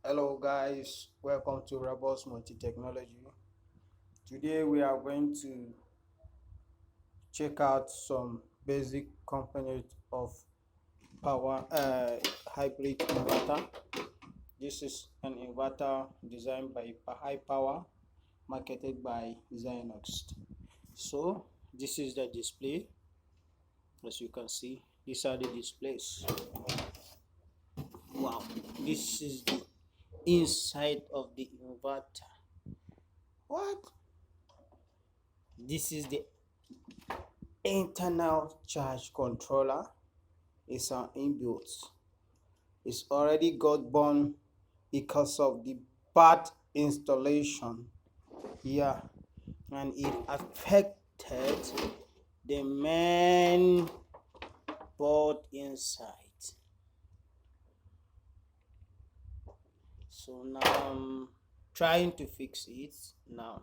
Hello guys, welcome to Robust Multi Technology. Today we are going to check out some basic components of power hybrid inverter. This is an inverter designed by High Power, marketed by Xynox. So this is the display. As you can see, these are the displays. Wow, this is the inside of the inverter. What? This is the internal charge controller. Is an inbuilt. It's already got born because of the bad installation here, and it affected the main board inside. So now I'm trying to fix it now.